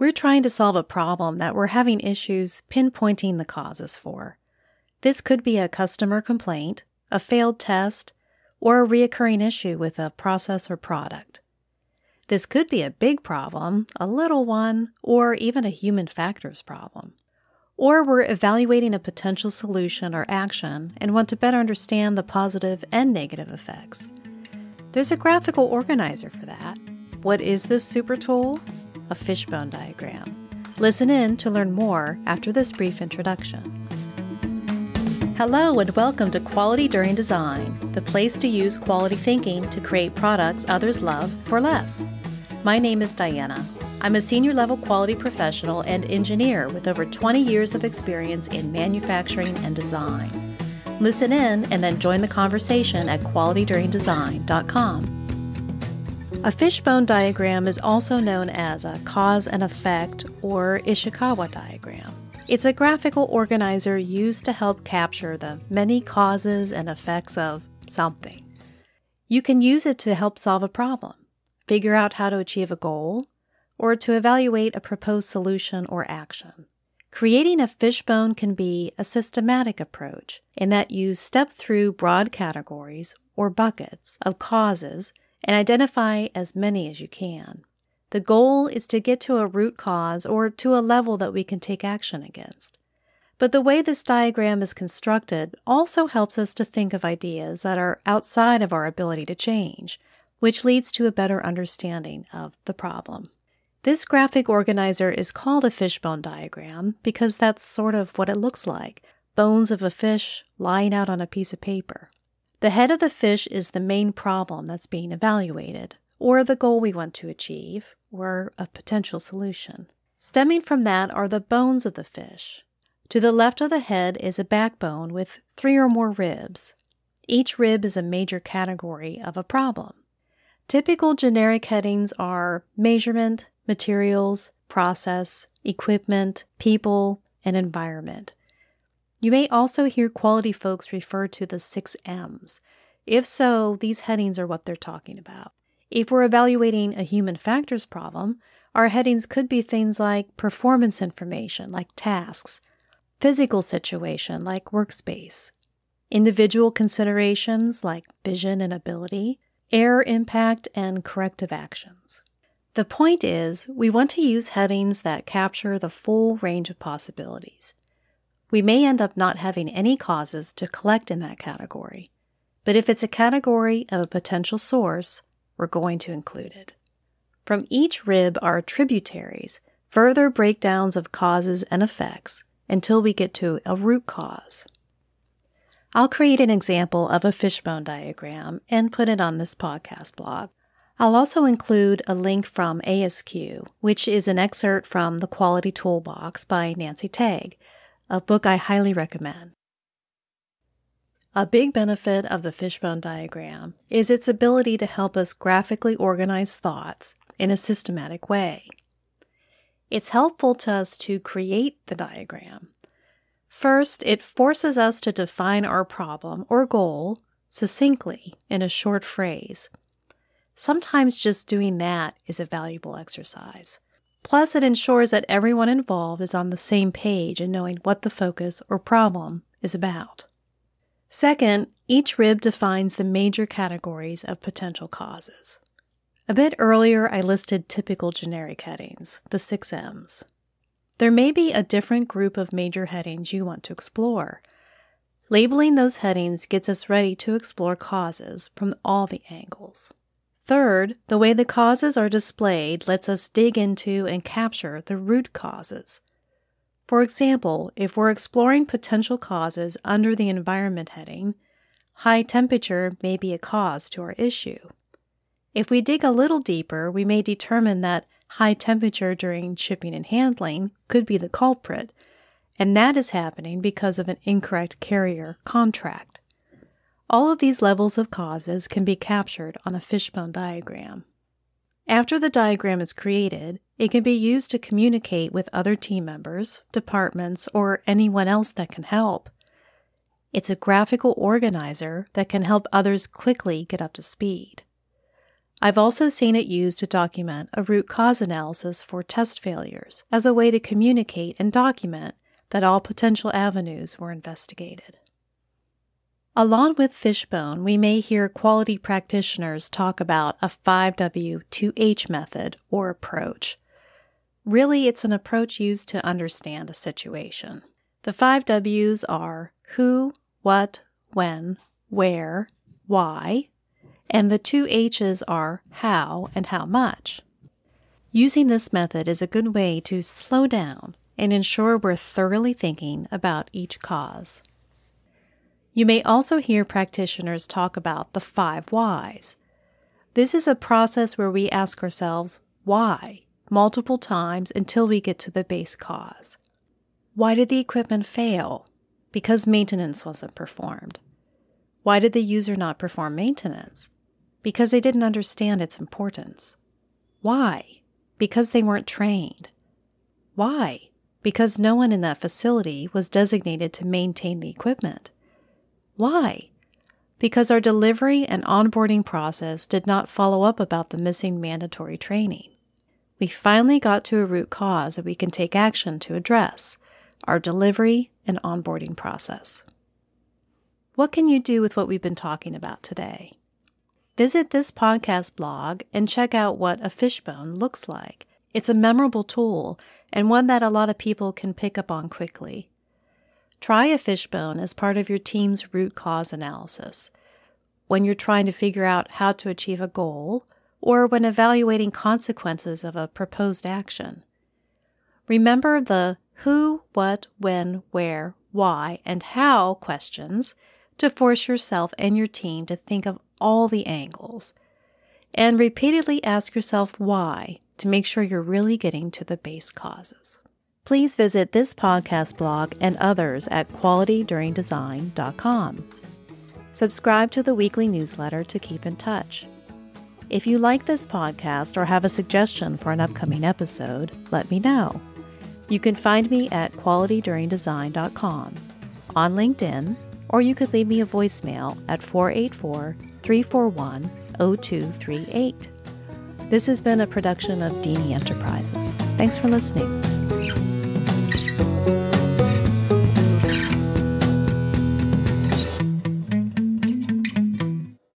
We're trying to solve a problem that we're having issues pinpointing the causes for. This could be a customer complaint, a failed test, or a reoccurring issue with a process or product. This could be a big problem, a little one, or even a human factors problem. Or we're evaluating a potential solution or action and want to better understand the positive and negative effects. There's a graphical organizer for that. What is this super tool? A fishbone diagram. Listen in to learn more after this brief introduction. Hello and welcome to Quality During Design, the place to use quality thinking to create products others love for less. My name is Dianna. I'm a senior-level quality professional and engineer with over 20 years of experience in manufacturing and design. Listen in and then join the conversation at qualityduringdesign.com. A fishbone diagram is also known as a cause and effect or Ishikawa diagram. It's a graphical organizer used to help capture the many causes and effects of something. You can use it to help solve a problem, figure out how to achieve a goal, or to evaluate a proposed solution or action. Creating a fishbone can be a systematic approach in that you step through broad categories or buckets of causes and identify as many as you can. The goal is to get to a root cause or to a level that we can take action against. But the way this diagram is constructed also helps us to think of ideas that are outside of our ability to change, which leads to a better understanding of the problem. This graphic organizer is called a fishbone diagram because that's sort of what it looks like, bones of a fish lying out on a piece of paper. The head of the fish is the main problem that's being evaluated, or the goal we want to achieve, or a potential solution. Stemming from that are the bones of the fish. To the left of the head is a backbone with 3 or more ribs. Each rib is a major category of a problem. Typical generic headings are measurement, materials, process, equipment, people, and environment. You may also hear quality folks refer to the 6 M's. If so, these headings are what they're talking about. If we're evaluating a human factors problem, our headings could be things like performance information, like tasks, physical situation, like workspace, individual considerations, like vision and ability, error impact, and corrective actions. The point is, we want to use headings that capture the full range of possibilities. We may end up not having any causes to collect in that category, but if it's a category of a potential source, we're going to include it. From each rib are tributaries, further breakdowns of causes and effects until we get to a root cause. I'll create an example of a fishbone diagram and put it on this podcast blog. I'll also include a link from ASQ, which is an excerpt from The Quality Toolbox by Nancy Tagg, a book I highly recommend. A big benefit of the fishbone diagram is its ability to help us graphically organize thoughts in a systematic way. It's helpful to us to create the diagram. First, it forces us to define our problem or goal succinctly in a short phrase. Sometimes just doing that is a valuable exercise. Plus, it ensures that everyone involved is on the same page in knowing what the focus or problem is about. Second, each rib defines the major categories of potential causes. A bit earlier, I listed typical generic headings, the 6 M's. There may be a different group of major headings you want to explore. Labeling those headings gets us ready to explore causes from all the angles. Third, the way the causes are displayed lets us dig into and capture the root causes. For example, if we're exploring potential causes under the environment heading, high temperature may be a cause to our issue. If we dig a little deeper, we may determine that high temperature during shipping and handling could be the culprit, and that is happening because of an incorrect carrier contract. All of these levels of causes can be captured on a fishbone diagram. After the diagram is created, it can be used to communicate with other team members, departments, or anyone else that can help. It's a graphical organizer that can help others quickly get up to speed. I've also seen it used to document a root cause analysis for test failures as a way to communicate and document that all potential avenues were investigated. Along with Fishbone, we may hear quality practitioners talk about a 5W 2H method or approach. Really, it's an approach used to understand a situation. The 5 W's are who, what, when, where, why, and the 2 H's are how and how much. Using this method is a good way to slow down and ensure we're thoroughly thinking about each cause. You may also hear practitioners talk about the 5 whys. This is a process where we ask ourselves why multiple times until we get to the base cause. Why did the equipment fail? Because maintenance wasn't performed. Why did the user not perform maintenance? Because they didn't understand its importance. Why? Because they weren't trained. Why? Because no one in that facility was designated to maintain the equipment. Why? Because our delivery and onboarding process did not follow up about the missing mandatory training. We finally got to a root cause that we can take action to address, our delivery and onboarding process. What can you do with what we've been talking about today? Visit this podcast blog and check out what a fishbone looks like. It's a memorable tool and one that a lot of people can pick up on quickly. Try a fishbone as part of your team's root cause analysis, when you're trying to figure out how to achieve a goal, or when evaluating consequences of a proposed action. Remember the who, what, when, where, why, and how questions to force yourself and your team to think of all the angles. And repeatedly ask yourself why to make sure you're really getting to the base causes. Please visit this podcast blog and others at qualityduringdesign.com. Subscribe to the weekly newsletter to keep in touch. If you like this podcast or have a suggestion for an upcoming episode, let me know. You can find me at qualityduringdesign.com, on LinkedIn, or you could leave me a voicemail at 484-341-0238. This has been a production of Deeney Enterprises. Thanks for listening.